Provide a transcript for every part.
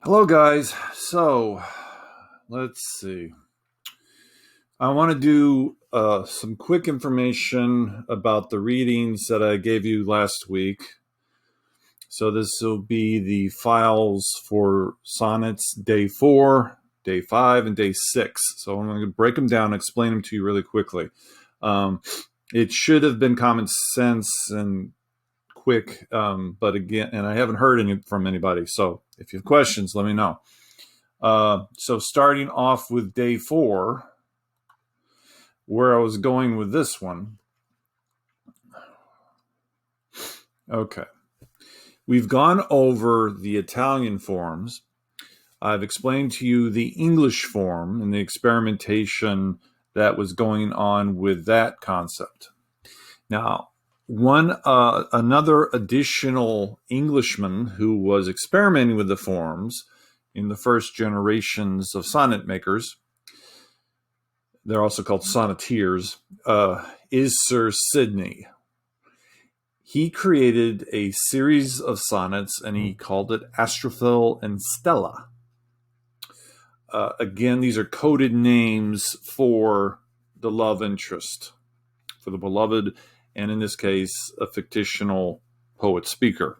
Hello, guys. So, let's see. I want to do some quick information about the readings that I gave you last week. So, this will be the files for sonnets day 4, day 5, and day 6. So, I'm going to break them down and explain them to you really quickly. It should have been common sense and quick, but again, and I haven't heard any from anybody. So, if you have questions, let me know. So starting off with day 4, where I was going with this one. Okay. We've gone over the Italian forms. I've explained to you the English form and the experimentation that was going on with that concept. Now, another additional Englishman who was experimenting with the forms in the first generations of sonnet makers, they're also called sonneteers, is Sir Sidney. He created a series of sonnets and he called it Astrophil and Stella. Again, these are coded names for the love interest, for the beloved, and in this case, a fictional poet-speaker.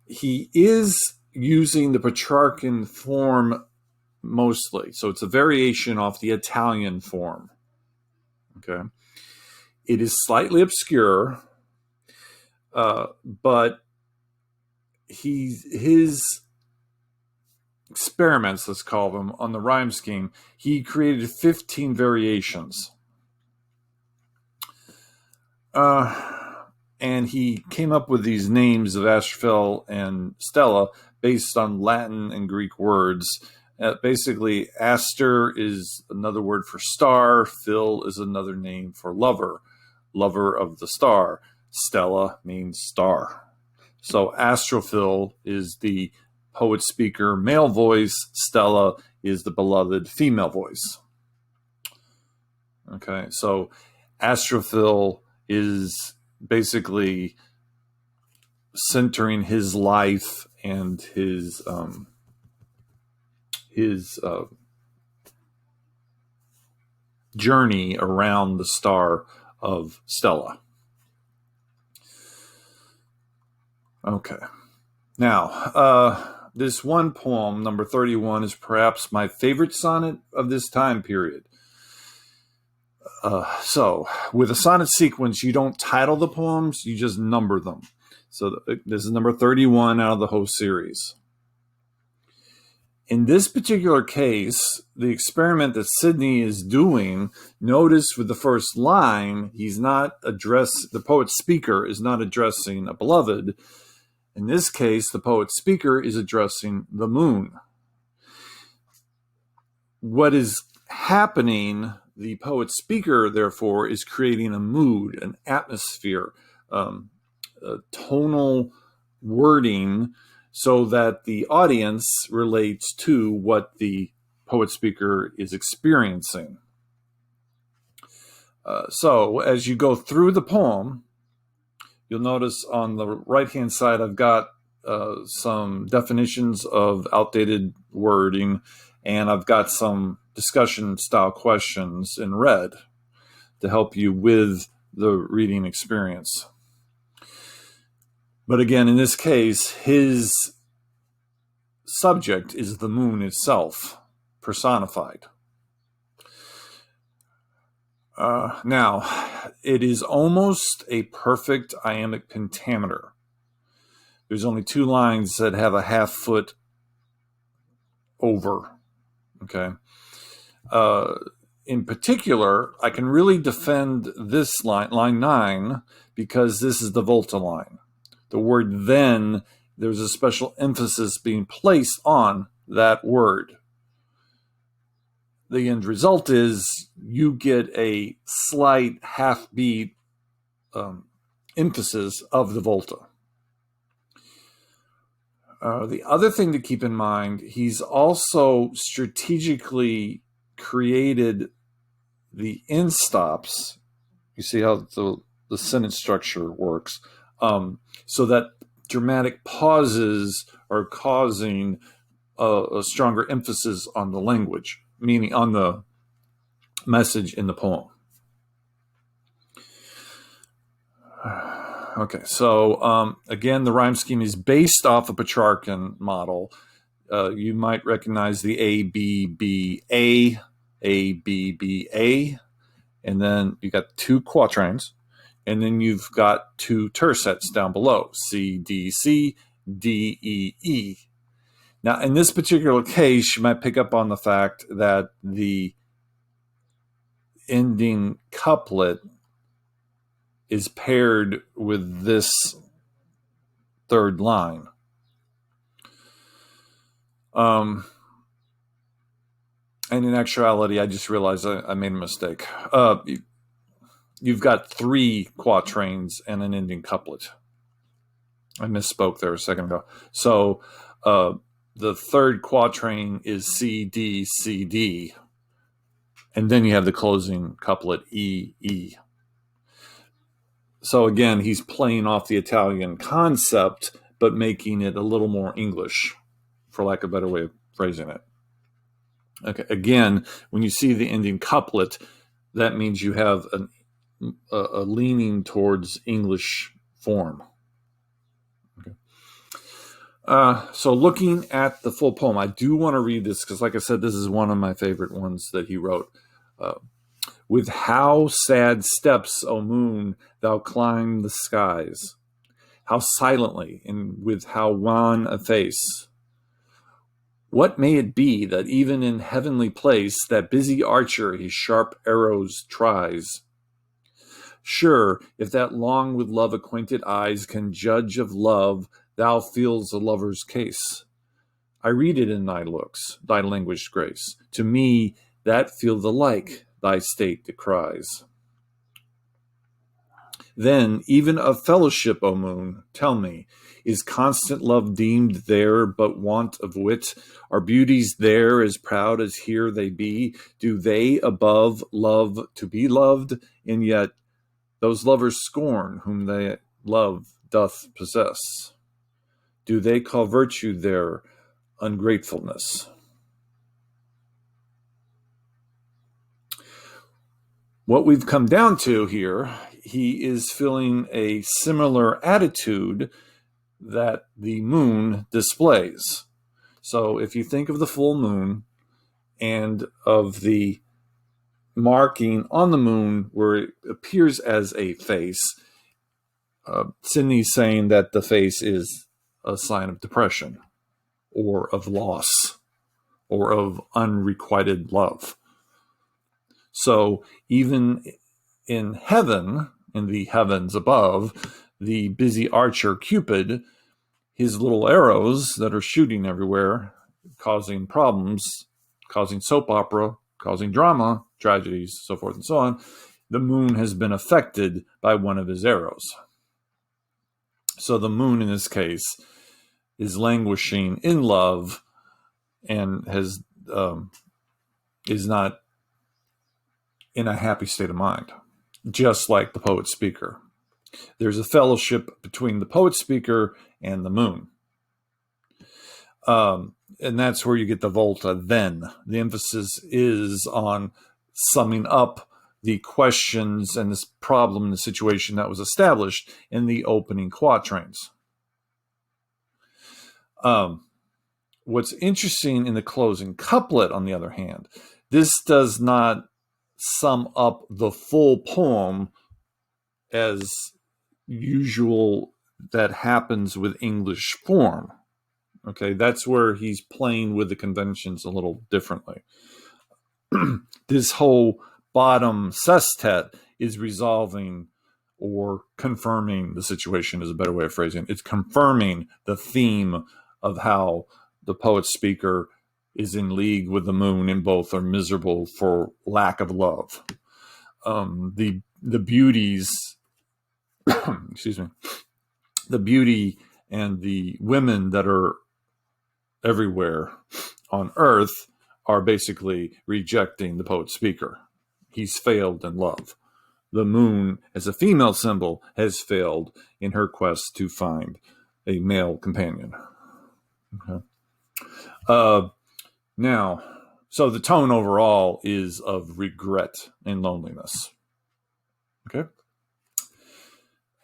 He is using the Petrarchan form mostly. So it's a variation off the Italian form. Okay. It is slightly obscure, but his experiments, let's call them, on the rhyme scheme, he created 15 variations. And he came up with these names of Astrophil and Stella based on Latin and Greek words. Basically, Aster is another word for star. Phil is another name for lover, lover of the star. Stella means star. So Astrophil is the poet-speaker male voice. Stella is the beloved female voice. Okay, so Astrophil is basically centering his life and his journey around the star of Stella. Okay. Now, this one poem, number 31, is perhaps my favorite sonnet of this time period. So, with a sonnet sequence, you don't title the poems, you just number them. So, this is number 31 out of the whole series. In this particular case, the experiment that Sidney is doing, notice with the first line, the poet speaker is not addressing a beloved. In this case, the poet speaker is addressing the moon. What is happening, the poet speaker, therefore, is creating a mood, an atmosphere, a tonal wording, so that the audience relates to what the poet speaker is experiencing. So as you go through the poem, you'll notice on the right-hand side, I've got some definitions of outdated wording, and I've got some discussion-style questions in red to help you with the reading experience. But again, in this case, his subject is the moon itself, personified. Now, it is almost a perfect iambic pentameter. There's only 2 lines that have a half foot over. Okay. In particular, I can really defend this line, line 9, because this is the volta line. The word then, there's a special emphasis being placed on that word. The end result is you get a slight half-beat emphasis of the volta. The other thing to keep in mind, he's also strategically created the end stops. You see how the sentence structure works, so that dramatic pauses are causing a stronger emphasis on the language, meaning on the message in the poem. Okay, so again, the rhyme scheme is based off a Petrarchan model. You might recognize the A-B-B-A, A-B-B-A, and then you got 2 quatrains, and then you've got 2 tercets down below, C-D-C, D-E-E. Now, in this particular case, you might pick up on the fact that the ending couplet is paired with this 3rd line. And in actuality, I just realized I made a mistake. You've got 3 quatrains and an ending couplet. I misspoke there a second ago. So the 3rd quatrain is C, D, C, D. And then you have the closing couplet, E, E. So again, he's playing off the Italian concept, but making it a little more English, for lack of a better way of phrasing it. Okay. Again, when you see the ending couplet, that means you have a leaning towards English form. Okay. So looking at the full poem, I do want to read this because, like I said, this is one of my favorite ones that he wrote. With how sad steps, O moon, thou climb the skies, how silently and with how wan a face. What may it be that even in heavenly place that busy archer his sharp arrows tries? Sure, if that long with love acquainted eyes can judge of love, thou feels a lover's case. I read it in thy looks, thy languished grace. To me, that feel the like thy state decries. Then, even of fellowship, O moon, tell me, is constant love deemed there but want of wit? Are beauties there as proud as here they be? Do they above love to be loved? And yet those lovers scorn whom they love doth possess. Do they call virtue their ungratefulness? What we've come down to here, he is feeling a similar attitude that the moon displays. So if you think of the full moon and of the marking on the moon where it appears as a face, Sidney's saying that the face is a sign of depression or of loss or of unrequited love. So even in heaven, in the heavens above, the busy archer Cupid, his little arrows that are shooting everywhere, causing problems, causing soap opera, causing drama, tragedies, so forth and so on, the moon has been affected by one of his arrows. So the moon in this case is languishing in love and is not in a happy state of mind, just like the poet speaker. There's a fellowship between the poet speaker and the moon. And that's where you get the volta then. The emphasis is on summing up the questions and this problem, the situation that was established in the opening quatrains. What's interesting in the closing couplet, on the other hand, this does not sum up the full poem as usual that happens with English form. Okay, that's where he's playing with the conventions a little differently. This whole bottom sestet is resolving or confirming the situation, is a better way of phrasing it. It's confirming the theme of how the poet speaker is in league with the moon and both are miserable for lack of love. The beauties, excuse me, the beauty and the women that are everywhere on earth are basically rejecting the poet speaker. He's failed in love. The moon, as a female symbol, has failed in her quest to find a male companion. Okay. Now, so the tone overall is of regret and loneliness. Okay.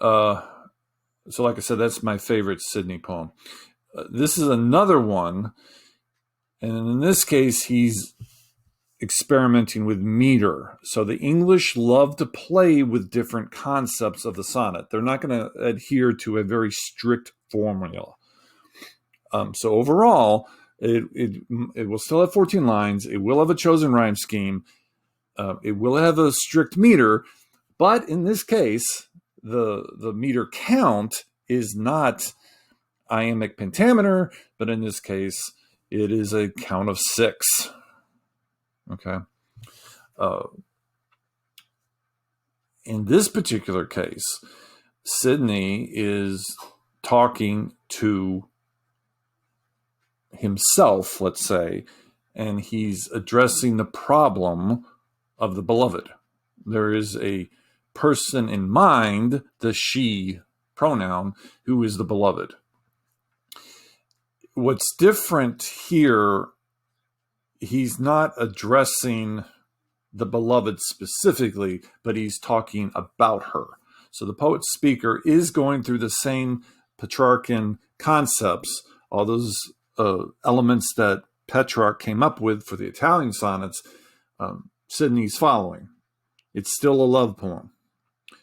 So like I said, that's my favorite Sidney poem. This is another one, and in this case, he's experimenting with meter. So the English love to play with different concepts of the sonnet. They're not going to adhere to a very strict formula. So overall, it will still have 14 lines. It will have a chosen rhyme scheme. It will have a strict meter, but in this case, the meter count is not iambic pentameter, but in this case, it is a count of 6. Okay. In this particular case, Sidney is talking to himself, let's say, and he's addressing the problem of the beloved. There is a person in mind, the she pronoun, who is the beloved. What's different here, he's not addressing the beloved specifically, but he's talking about her. So the poet speaker is going through the same Petrarchan concepts, all those elements that Petrarch came up with for the Italian sonnets. Sidney's following. It's still a love poem.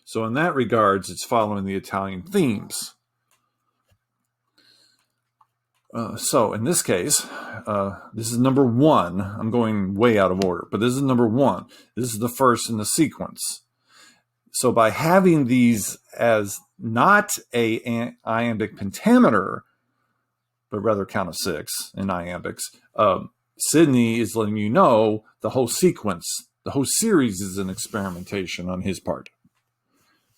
So in that regards, it's following the Italian themes. So in this case, this is number 1. I'm going way out of order, but this is number 1. This is the first in the sequence. So by having these as not a iambic pentameter, but rather count of 6 in iambics, Sidney is letting you know the whole sequence, the whole series is an experimentation on his part.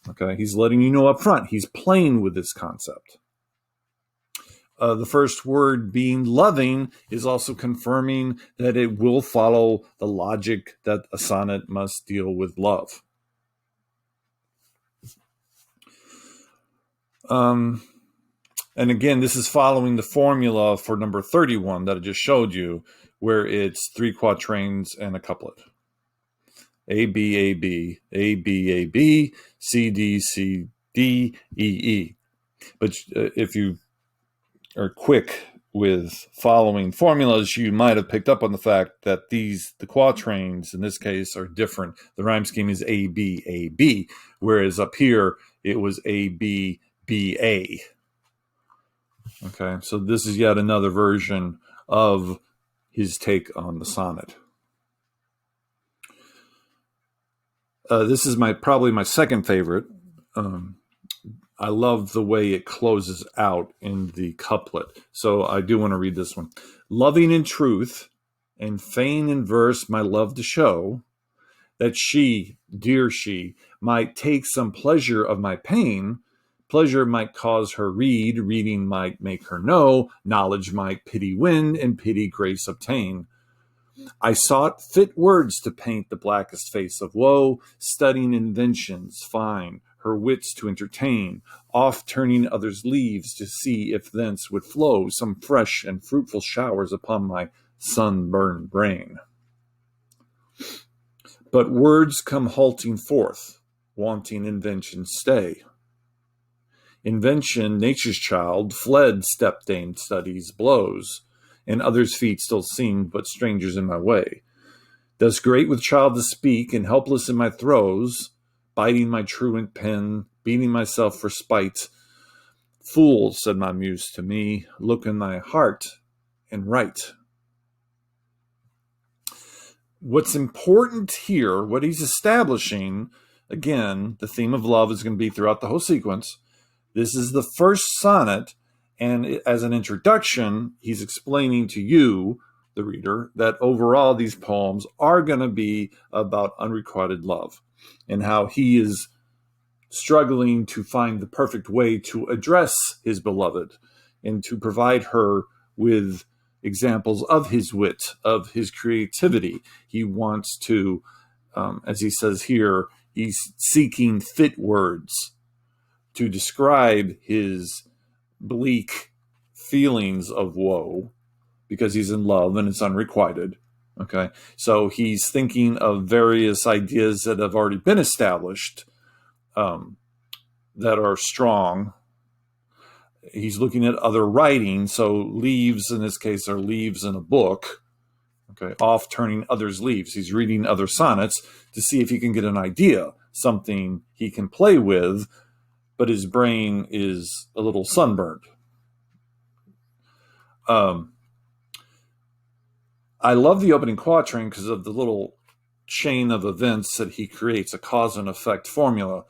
Okay, he's letting you know up front. He's playing with this concept. The first word being loving is also confirming that it will follow the logic that a sonnet must deal with love. And again, this is following the formula for number 31 that I just showed you, where it's 3 quatrains and a couplet. A, B, A, B, A, B, A, B, C, D, C, D, E, E. But if you are quick with following formulas, you might have picked up on the fact that the quatrains in this case are different. The rhyme scheme is A, B, A, B, whereas up here it was A, B, B, A. Okay, so this is yet another version of his take on the sonnet. This is probably my second favorite. I love the way it closes out in the couplet. So I do want to read this one. Loving in truth and fain in verse my love to show, that she, dear she, might take some pleasure of my pain. Pleasure might cause her read, reading might make her know, knowledge might pity win, and pity grace obtain. I sought fit words to paint the blackest face of woe, studying inventions fine, her wits to entertain, oft turning others' leaves to see if thence would flow some fresh and fruitful showers upon my sunburned brain. But words come halting forth, wanting invention's stay. Invention, nature's child, fled step-dame studies, blows, and others' feet still seem but strangers in my way. Thus great with child to speak, and helpless in my throes, biting my truant pen, beating myself for spite. Fool, said my muse to me, look in thy heart and write. What's important here, what he's establishing, again, the theme of love is going to be throughout the whole sequence. This is the first sonnet, and as an introduction, he's explaining to you, the reader, that overall these poems are going to be about unrequited love and how he is struggling to find the perfect way to address his beloved and to provide her with examples of his wit, of his creativity. He wants to, as he says here, he's seeking fit words to describe his bleak feelings of woe because he's in love and it's unrequited. Okay, so he's thinking of various ideas that have already been established, that are strong. He's looking at other writing, so leaves in this case are leaves in a book. Okay, off turning others' leaves. He's reading other sonnets to see if he can get an idea, something he can play with, but his brain is a little sunburned. I love the opening quatrain because of the little chain of events that he creates, a cause and effect formula.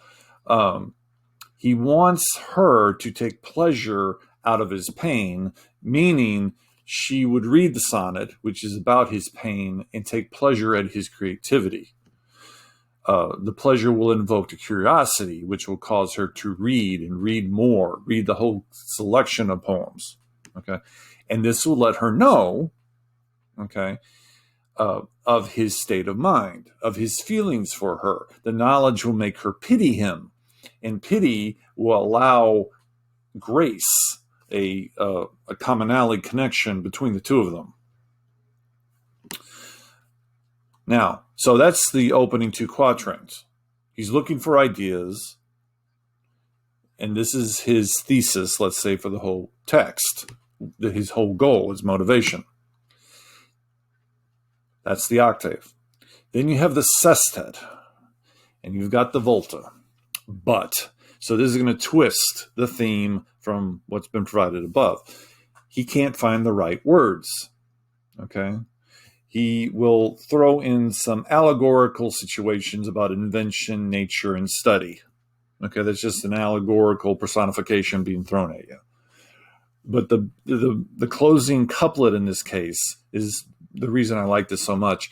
He wants her to take pleasure out of his pain, meaning she would read the sonnet, which is about his pain, and take pleasure at his creativity. The pleasure will invoke a curiosity, which will cause her to read and read more, read the whole selection of poems. Okay, and this will let her know, okay, of his state of mind, of his feelings for her. The knowledge will make her pity him, and pity will allow grace, a commonality connection between the two of them. Now, so that's the opening two quatrains. He's looking for ideas, and this is his thesis, let's say, for the whole text. His whole goal, his motivation. That's the octave. Then you have the sestet, and you've got the volta. But, so this is going to twist the theme from what's been provided above. He can't find the right words, okay? He will throw in some allegorical situations about invention, nature, and study. Okay, that's just an allegorical personification being thrown at you. But the closing couplet in this case is the reason I like this so much.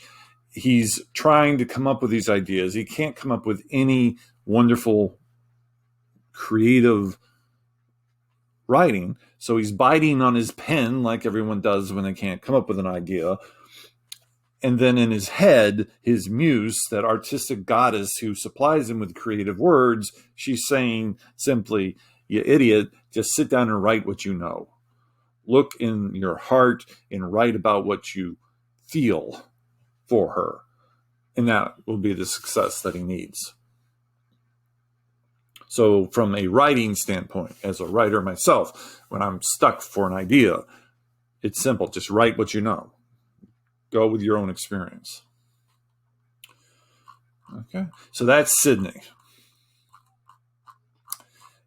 He's trying to come up with these ideas. He can't come up with any wonderful, creative writing. So he's biting on his pen like everyone does when they can't come up with an idea. And then in his head, his muse, that artistic goddess who supplies him with creative words, she's saying simply, you idiot, just sit down and write what you know. Look in your heart and write about what you feel for her. And that will be the success that he needs. So from a writing standpoint, as a writer myself, when I'm stuck for an idea, it's simple. Just write what you know. Go with your own experience. Okay, so that's Sydney.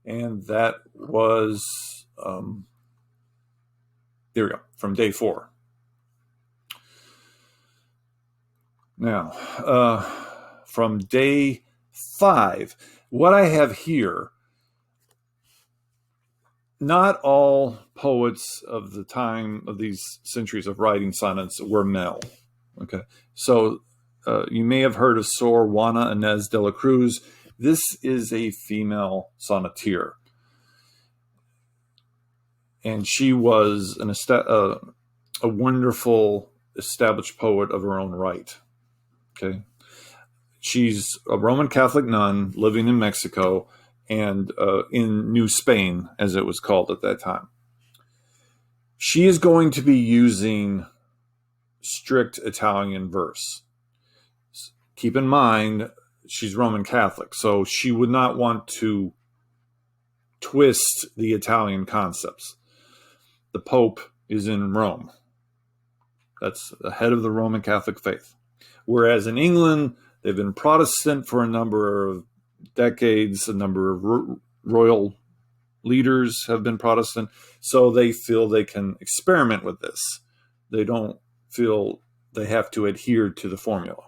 And that was, there we go, from day 4. Now, from day 5, what I have here, not all poets of the time of these centuries of writing sonnets were male. Okay, so you may have heard of Sor Juana Inez de la Cruz. This is a female sonneteer, and she was a wonderful established poet of her own right. Okay, she's a Roman Catholic nun living in Mexico and in New Spain, as it was called at that time. She is going to be using strict Italian verse. Keep in mind, she's Roman Catholic, so she would not want to twist the Italian concepts. The Pope is in Rome. That's the head of the Roman Catholic faith. Whereas in England, they've been Protestant for a number of decades. A number of royal leaders have been Protestant, so they feel they can experiment with this. They don't feel they have to adhere to the formula.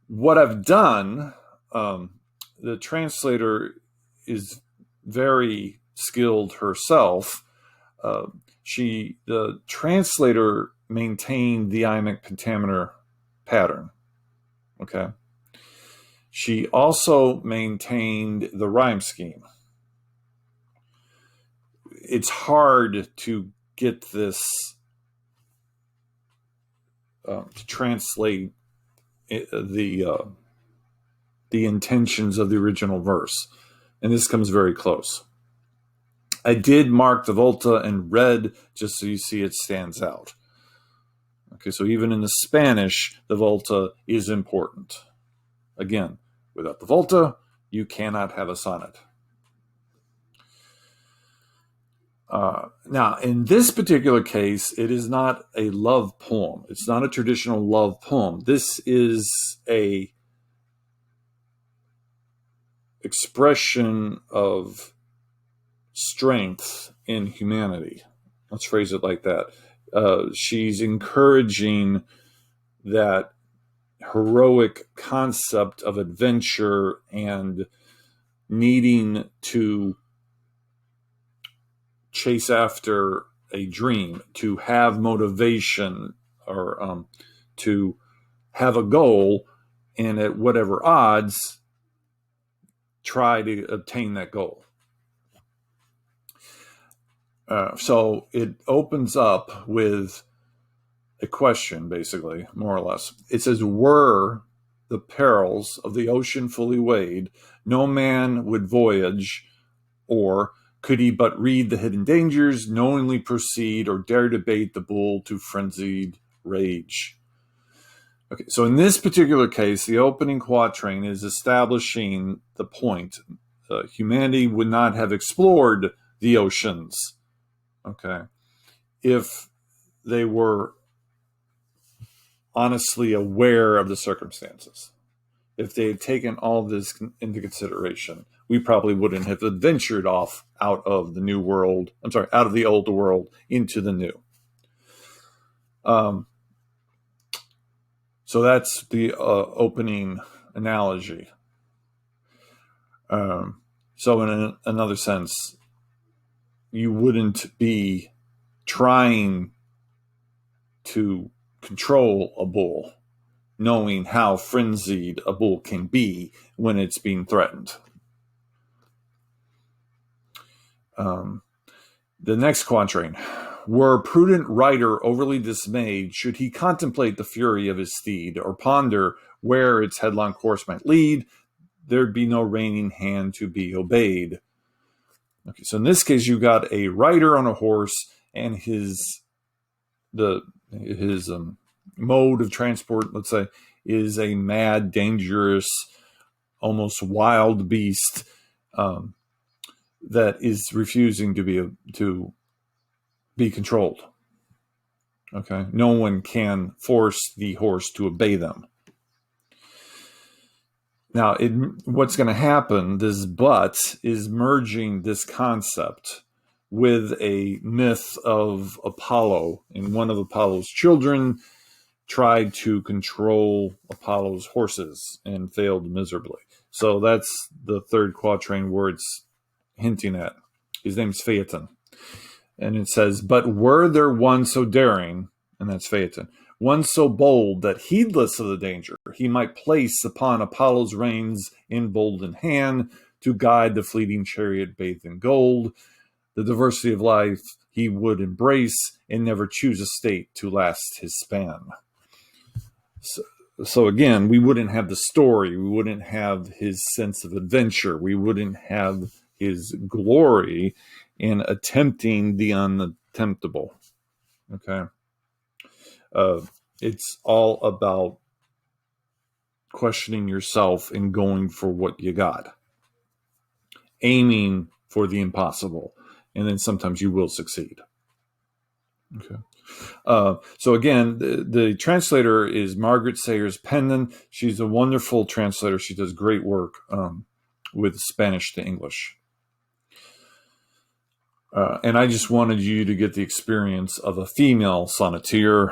What I've done, the translator is very skilled herself. The translator maintained the iambic pentameter pattern. Okay. She also maintained the rhyme scheme. It's hard to get this to translate the intentions of the original verse, and this comes very close. I did mark the volta in red just so you see it stands out. Okay, so even in the Spanish, the volta is important. Again, without the volta, you cannot have a sonnet. Now, in this particular case, it is not a love poem. It's not a traditional love poem. This is a expression of strength in humanity. Let's phrase it like that. She's encouraging that heroic concept of adventure and needing to chase after a dream, to have motivation, or to have a goal, and at whatever odds, try to obtain that goal. So it opens up with a question, basically, more or less. It says, were the perils of the ocean fully weighed, no man would voyage, or could he but read the hidden dangers, knowingly proceed, or dare debate the bull to frenzied rage? Okay, so in this particular case, the opening quatrain is establishing the point. Humanity would not have explored the oceans, okay, if they were honestly aware of the circumstances. If they had taken all of this into consideration, we probably wouldn't have adventured off out of the new world. Out of the old world into the new. So that's the opening analogy. So in another sense, you wouldn't be trying to control a bull, knowing how frenzied a bull can be when it's being threatened. The next quatrain. Were a prudent rider overly dismayed, should he contemplate the fury of his steed, or ponder where its headlong course might lead, there'd be no reigning hand to be obeyed. Okay, so in this case, you got a rider on a horse, and his mode of transport, let's say, is a mad, dangerous, almost wild beast that is refusing to be controlled. Okay, no one can force the horse to obey them. Now, what's going to happen? This but is merging this concept with a myth of Apollo, and one of Apollo's children tried to control Apollo's horses and failed miserably. So that's the third quatrain where it's hinting at. His name's Phaeton. And it says, but were there one so daring, and that's Phaeton, one so bold that heedless of the danger, he might place upon Apollo's reins in bolden hand to guide the fleeting chariot bathed in gold. The diversity of life he would embrace and never choose a state to last his span. So again, we wouldn't have the story. We wouldn't have his sense of adventure. We wouldn't have his glory in attempting the unattemptable. Okay. It's all about questioning yourself and going for what you got, aiming for the impossible, and then sometimes you will succeed. Okay. So again, the translator is Margaret Sayers Pendon. She's a wonderful translator. She does great work with Spanish to English. And I just wanted you to get the experience of a female sonneteer.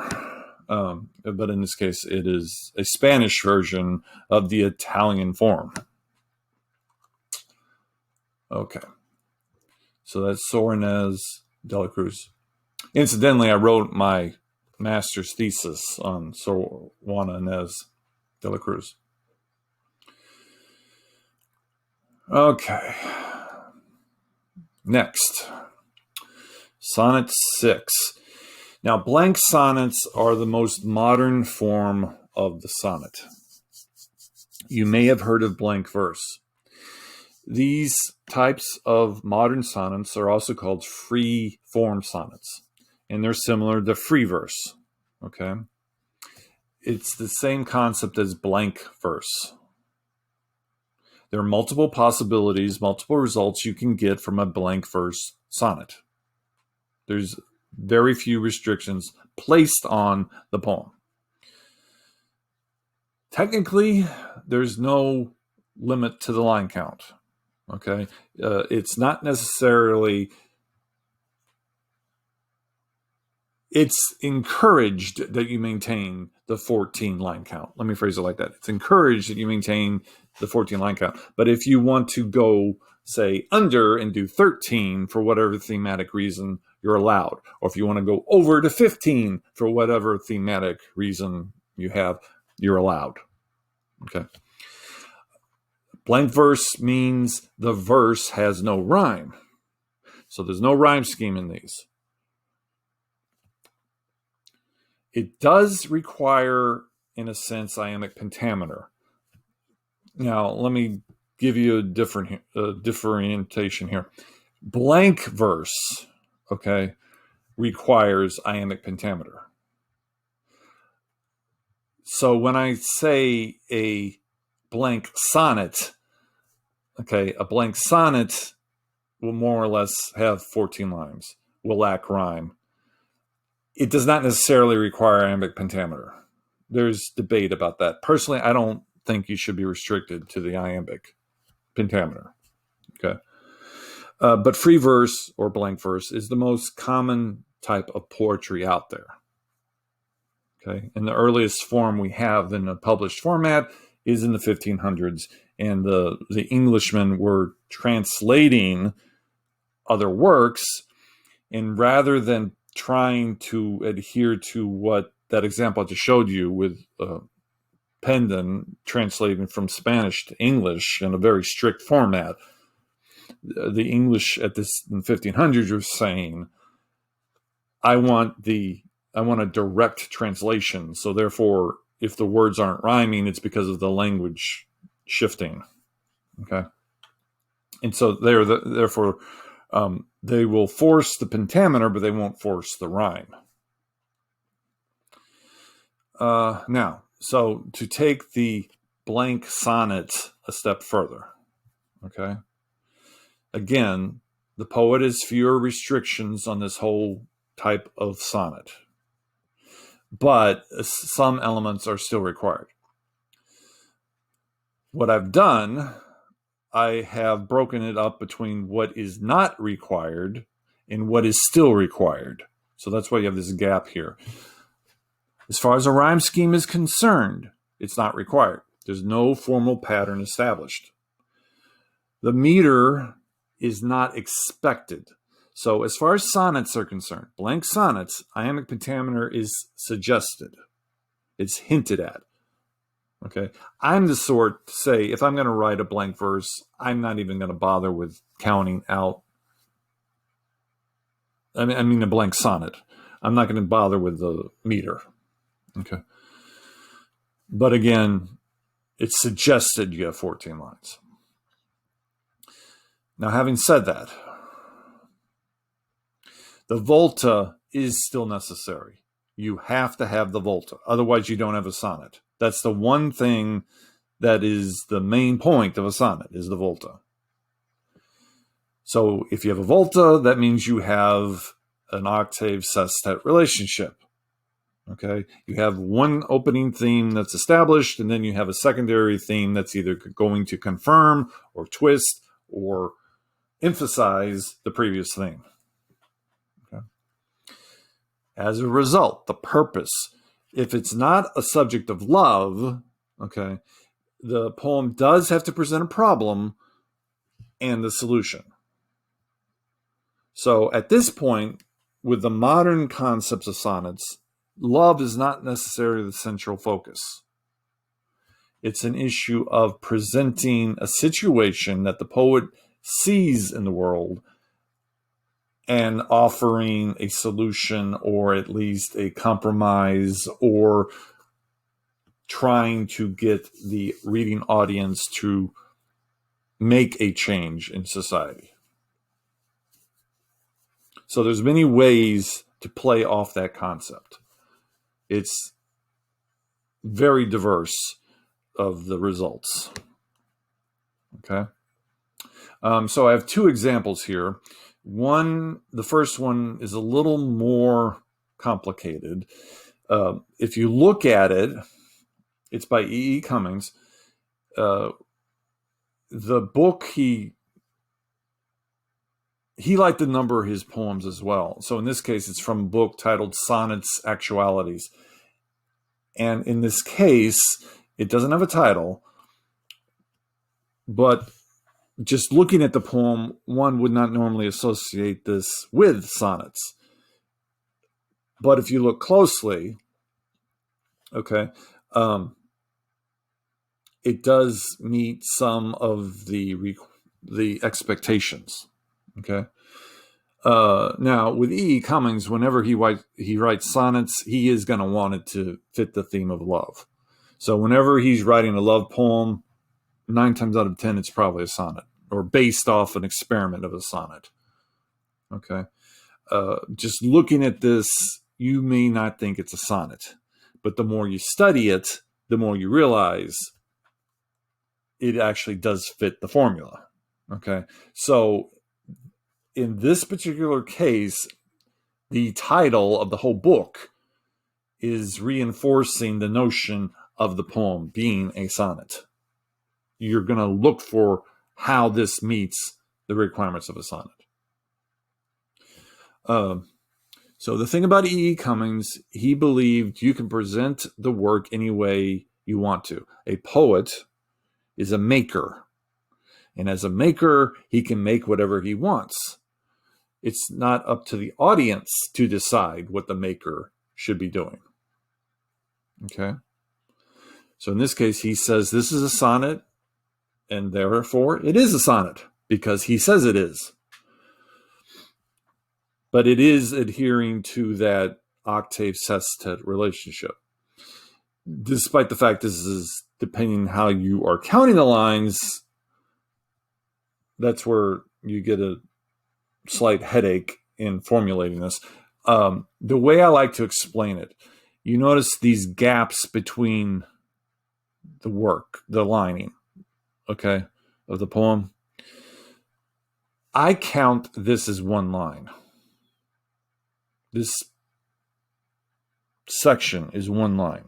But in this case, it is a Spanish version of the Italian form. Okay. So that's Sor Inés de la Cruz. Incidentally, I wrote my master's thesis on Sor Juana Inés de la Cruz. Okay. Next. Sonnet 6. Now, blank sonnets are the most modern form of the sonnet. You may have heard of blank verse. These types of modern sonnets are also called free form sonnets, and they're similar to free verse. Okay, it's the same concept as blank verse. There are multiple possibilities, multiple results you can get from a blank verse sonnet. There's very few restrictions placed on the poem. Technically, there's no limit to the line count. Okay, it's not necessarily. It's encouraged that you maintain the 14 line count. Let me phrase it like that. It's encouraged that you maintain the 14 line count. But if you want to go, say, under and do 13 for whatever thematic reason, you're allowed. Or if you want to go over to 15 for whatever thematic reason you have, you're allowed. Okay. Blank verse means the verse has no rhyme. So there's no rhyme scheme in these. It does require, in a sense, iambic pentameter. Now, let me give you a different differentiation here. Blank verse, okay, requires iambic pentameter. So when I say a blank sonnet, okay, a blank sonnet will more or less have 14 lines, will lack rhyme. It does not necessarily require iambic pentameter. There's debate about that. Personally, I don't think you should be restricted to the iambic pentameter. Okay. But free verse or blank verse is the most common type of poetry out there. Okay. And the earliest form we have in a published format is in the 1500s. And the Englishmen were translating other works, and rather than trying to adhere to what that example I just showed you with Pendon translating from Spanish to English in a very strict format, the English at this in the 1500s were saying, I want a direct translation. So therefore, if the words aren't rhyming, it's because of the language shifting. Okay. And so therefore, they will force the pentameter, but they won't force the rhyme. Now, so to take the blank sonnet a step further, okay? Again, the poet has fewer restrictions on this whole type of sonnet, but some elements are still required. What I've done, I have broken it up between what is not required and what is still required. So that's why you have this gap here. As far as a rhyme scheme is concerned, it's not required. There's no formal pattern established. The meter is not expected. So as far as sonnets are concerned, blank sonnets, iambic pentameter is suggested. It's hinted at. Okay, I'm the sort to say, if I'm going to write a blank verse, I'm not even going to bother with counting out. I mean a blank sonnet. I'm not going to bother with the meter. Okay. But again, it's suggested you have 14 lines. Now, having said that, the volta is still necessary. You have to have the volta. Otherwise, you don't have a sonnet. That's the one thing that is the main point of a sonnet, is the volta. So if you have a volta, that means you have an octave sestet relationship. Okay, you have one opening theme that's established, and then you have a secondary theme that's either going to confirm or twist or emphasize the previous theme. Okay. As a result, the purpose, if it's not a subject of love, okay, the poem does have to present a problem and the solution. So at this point, with the modern concepts of sonnets, love is not necessarily the central focus. It's an issue of presenting a situation that the poet sees in the world and offering a solution, or at least a compromise, or trying to get the reading audience to make a change in society. So there's many ways to play off that concept. It's very diverse of the results. Okay. So I have two examples here. The first one is a little more complicated. If you look at it, it's by E.E. Cummings. The book, he liked to number his poems as well. So in this case, it's from a book titled Sonnets, Actualities. And in this case, it doesn't have a title, but just looking at the poem, one would not normally associate this with sonnets. But if you look closely, okay, it does meet some of the expectations. Okay. Now, with E.E. Cummings, whenever he writes sonnets, he is going to want it to fit the theme of love. So whenever he's writing a love poem, 9 times out of 10, it's probably a sonnet or based off an experiment of a sonnet. Okay. Just looking at this, you may not think it's a sonnet, but the more you study it, the more you realize it actually does fit the formula. Okay. So in this particular case, the title of the whole book is reinforcing the notion of the poem being a sonnet. You're going to look for how this meets the requirements of a sonnet. So the thing about E.E. Cummings, he believed you can present the work any way you want to. A poet is a maker. And as a maker, he can make whatever he wants. It's not up to the audience to decide what the maker should be doing. Okay? So in this case, he says this is a sonnet, and therefore it is a sonnet, because he says it is. But it is adhering to that octave sestet relationship. Despite the fact this is depending how you are counting the lines, that's where you get a slight headache in formulating this. The way I like to explain it, you notice these gaps between the work, the lining, okay, of the poem. I count this as one line. This section is one line.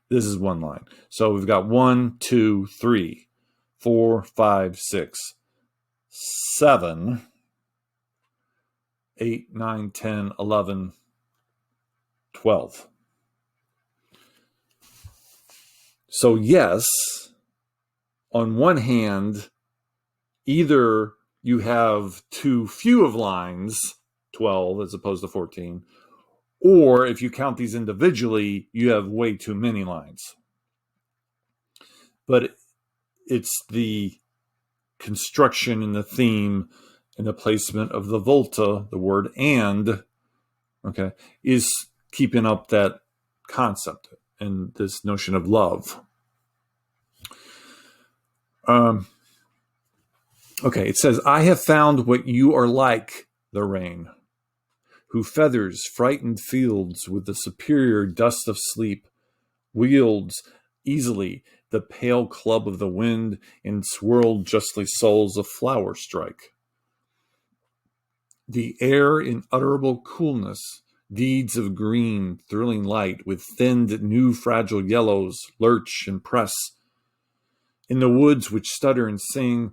This is one line. So we've got 1, 2, 3, 4, 5, 6, 7, 8, 9, 10, 11, 12. So yes, on one hand, either you have too few of lines, 12 as opposed to 14, or if you count these individually, you have way too many lines. But it's the construction and the theme and the placement of the volta, the word and, okay, is keeping up that concept and this notion of love. Okay, it says, I have found what you are like, the rain, who feathers frightened fields with the superior dust of sleep, wields easily the pale club of the wind, and swirled justly souls of flower strike. The air in utterable coolness, deeds of green, thrilling light, with thinned new fragile yellows, lurch and press. In the woods which stutter and sing,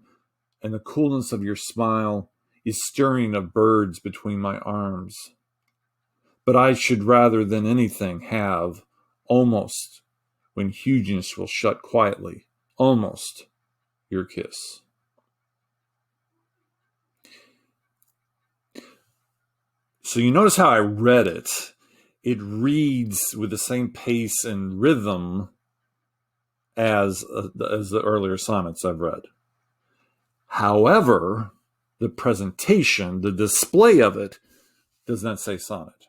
and the coolness of your smile is stirring of birds between my arms. But I should rather than anything have, almost, when hugeness will shut quietly, almost, your kiss. So you notice how I read it. It reads with the same pace and rhythm as the earlier sonnets I've read. However, the presentation, the display of it, does not say sonnet.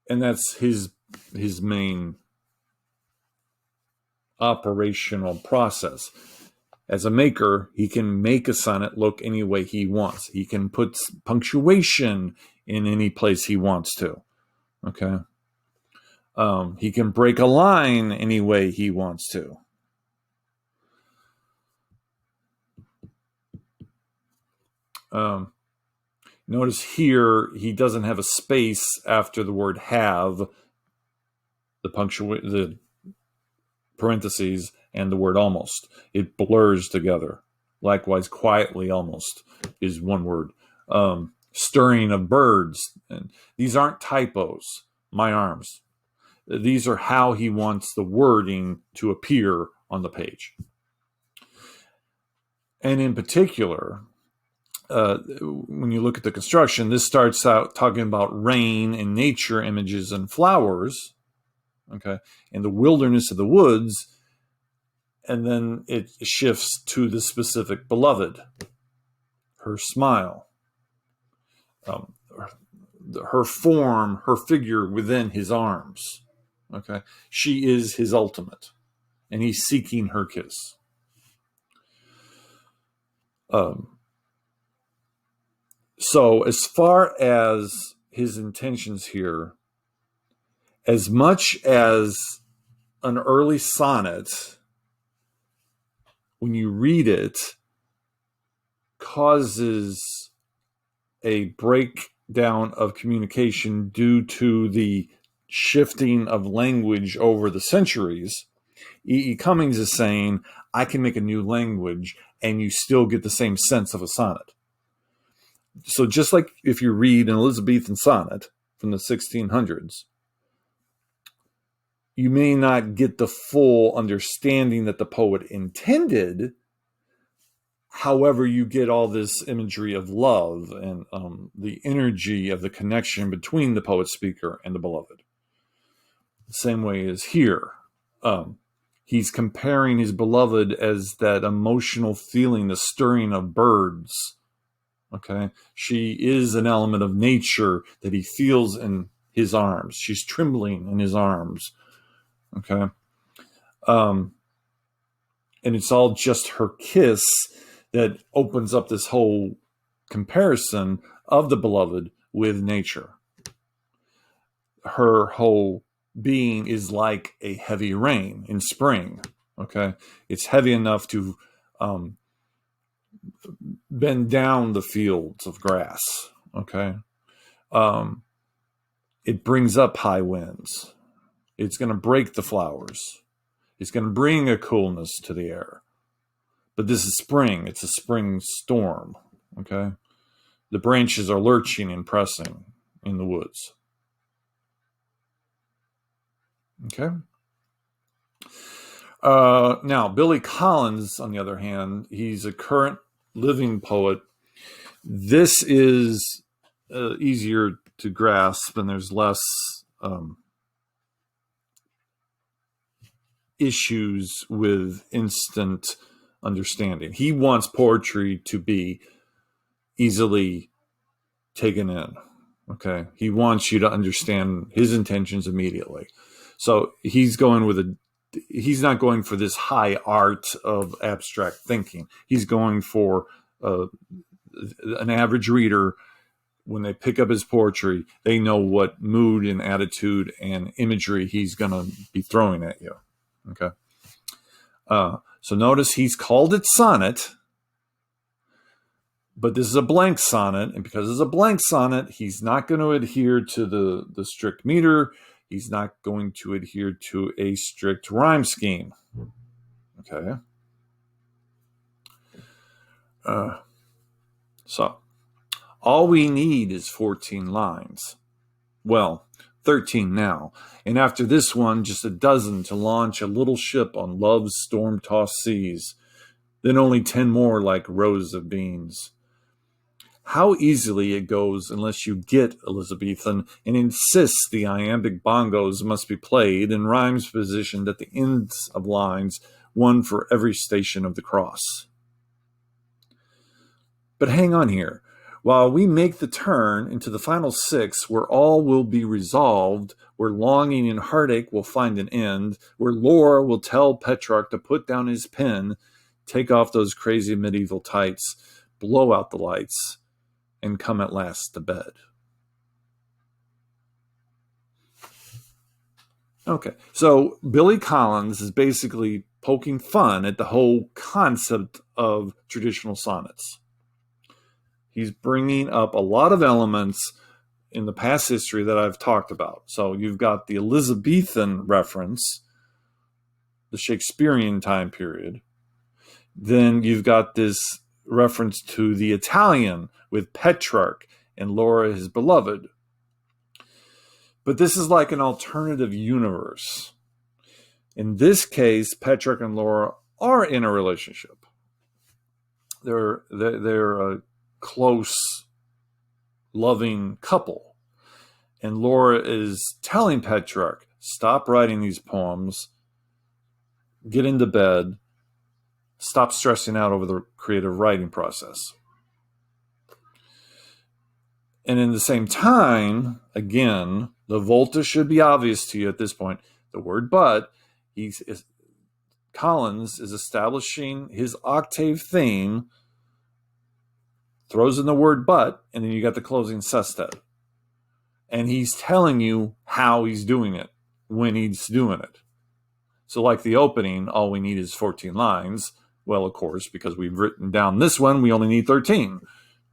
And that's his main operational process. As a maker, he can make a sonnet look any way he wants. He can put punctuation in any place he wants to. Okay. He can break a line any way he wants to. Notice here he doesn't have a space after the word have, the parentheses, and the word almost. It blurs together. Likewise, quietly almost is one word. Stirring of birds. And these aren't typos. My arms. These are how he wants the wording to appear on the page. And in particular, when you look at the construction, this starts out talking about rain and nature images and flowers, okay, and the wilderness of the woods, and then it shifts to the specific beloved, her smile, her form, her figure within his arms, okay. She is his ultimate, and he's seeking her kiss. So as far as his intentions here, as much as an early sonnet, when you read it, causes a breakdown of communication due to the shifting of language over the centuries, E.E. Cummings is saying, I can make a new language and you still get the same sense of a sonnet. So just like if you read an Elizabethan sonnet from the 1600s, you may not get the full understanding that the poet intended. However, you get all this imagery of love and the energy of the connection between the poet speaker and the beloved. The same way as here. He's comparing his beloved as that emotional feeling, the stirring of birds. Okay, she is an element of nature that he feels in his arms. She's trembling in his arms. Okay, and it's all just her kiss that opens up this whole comparison of the beloved with nature. Her whole being is like a heavy rain in spring. Okay, it's heavy enough to bend down the fields of grass. Okay, it brings up high winds. It's going to break the flowers. It's going to bring a coolness to the air. But this is spring. It's a spring storm. Okay, the branches are lurching and pressing in the woods. Okay. Now, Billy Collins, on the other hand, he's a current living poet. This is easier to grasp, and there's less issues with instant understanding. He wants poetry to be easily taken in. Okay, he wants you to understand his intentions immediately. So he's not going for this high art of abstract thinking. He's going for an average reader. When they pick up his poetry, they know what mood and attitude and imagery he's going to be throwing at you. Okay. So notice he's called it sonnet, but this is a blank sonnet. And because it's a blank sonnet, he's not going to adhere to the strict meter. He's not going to adhere to a strict rhyme scheme. Okay. So all we need is 14 lines. Well, 13 now. And after this one, just a dozen to launch a little ship on love's storm-tossed seas. Then only 10 more like rows of beans. How easily it goes unless you get Elizabethan and insists the iambic bongos must be played and rhymes positioned at the ends of lines, one for every station of the cross. But hang on here. While we make the turn into the final 6, where all will be resolved, where longing and heartache will find an end, where Laura will tell Petrarch to put down his pen, take off those crazy medieval tights, blow out the lights, and come at last to bed. Okay, so Billy Collins is basically poking fun at the whole concept of traditional sonnets. He's bringing up a lot of elements in the past history that I've talked about. So you've got the Elizabethan reference, the Shakespearean time period. Then you've got this reference to the Italian with Petrarch and Laura, his beloved. But this is like an alternative universe. In this case, Petrarch and Laura are in a relationship. They're a close, loving couple. And Laura is telling Petrarch, stop writing these poems, get into bed, stop stressing out over the creative writing process. And in the same time, again, the volta should be obvious to you at this point. The word but, Collins is establishing his octave theme, throws in the word but, and then you got the closing sestet. And he's telling you how he's doing it, when he's doing it. So like the opening, all we need is 14 lines. Well, of course, because we've written down this one, we only need 13.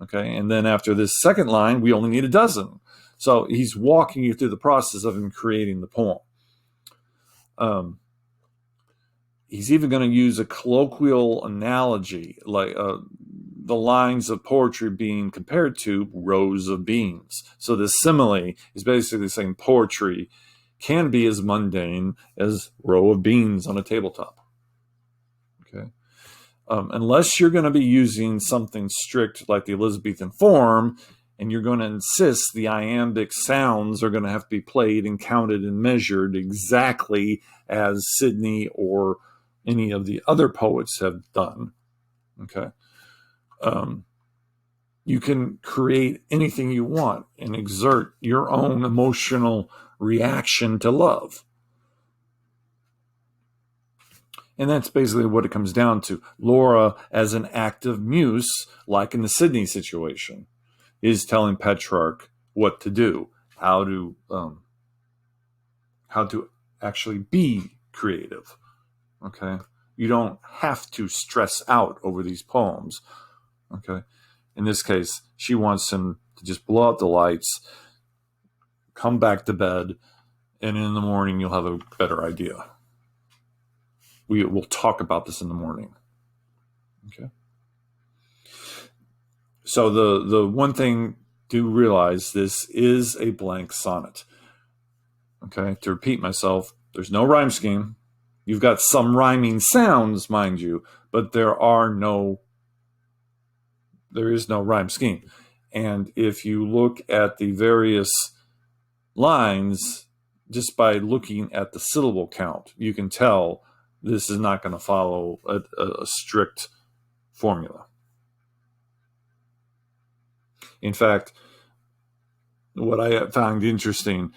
Okay, and then after this second line, we only need a dozen. So he's walking you through the process of him creating the poem. He's even going to use a colloquial analogy, like the lines of poetry being compared to rows of beans. So the simile is basically saying poetry can be as mundane as row of beans on a tabletop. Okay. Unless you're going to be using something strict like the Elizabethan form, and you're going to insist the iambic sounds are going to have to be played and counted and measured exactly as Sidney or any of the other poets have done. Okay. You can create anything you want and exert your own emotional reaction to love. And that's basically what it comes down to. Laura, as an active muse, like in the Sidney situation, is telling Petrarch what to do, how to actually be creative. Okay, you don't have to stress out over these poems. Okay, in this case, she wants him to just blow out the lights, come back to bed, and in the morning you'll have a better idea. We'll talk about this in the morning. Okay. So the one thing to realize, this is a blank sonnet. Okay. To repeat myself, there's no rhyme scheme. You've got some rhyming sounds, mind you, but there is no rhyme scheme. And if you look at the various lines, just by looking at the syllable count, you can tell this is not going to follow a strict formula. In fact, what I found interesting,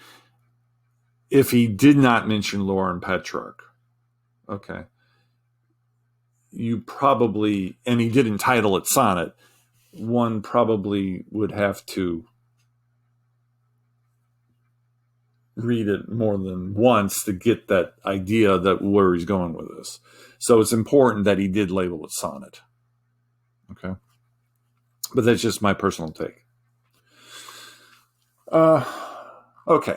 if he did not mention Laura and Petrarch, okay, you probably, and he didn't title it sonnet, one probably would have to read it more than once to get that idea that where he's going with this. So it's important that he did label it sonnet. Okay. But that's just my personal take. Okay.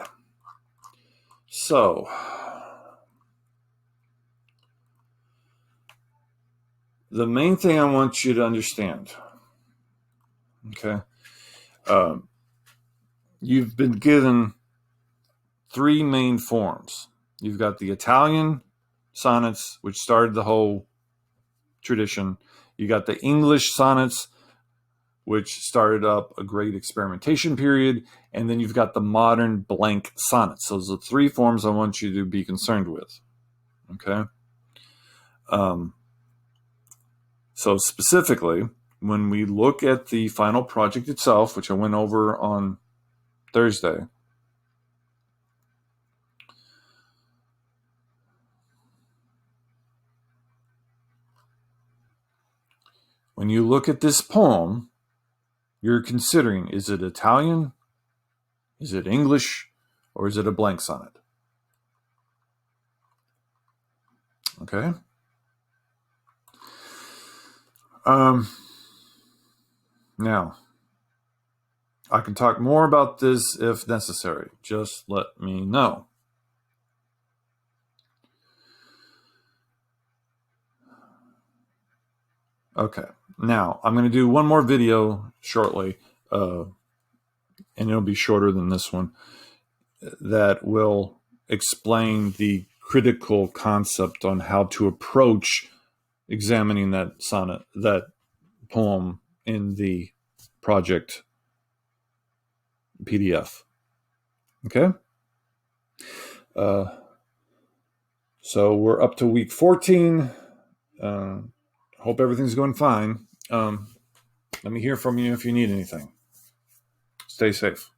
So the main thing I want you to understand, okay, you've been given three main forms. You've got the Italian sonnets, which started the whole tradition. You got the English sonnets, which started up a great experimentation period. And then you've got the modern blank sonnets. Those are the three forms I want you to be concerned with. Okay. So specifically, when we look at the final project itself, which I went over on Thursday, when you look at this poem, you're considering, is it Italian, is it English, or is it a blank sonnet? Okay. Now, I can talk more about this if necessary. Just let me know. Okay. Now, I'm going to do one more video shortly, and it'll be shorter than this one, that will explain the critical concept on how to approach examining that sonnet, that poem in the project PDF. Okay? So we're up to week 14. Hope everything's going fine. Let me hear from you if you need anything. Stay safe.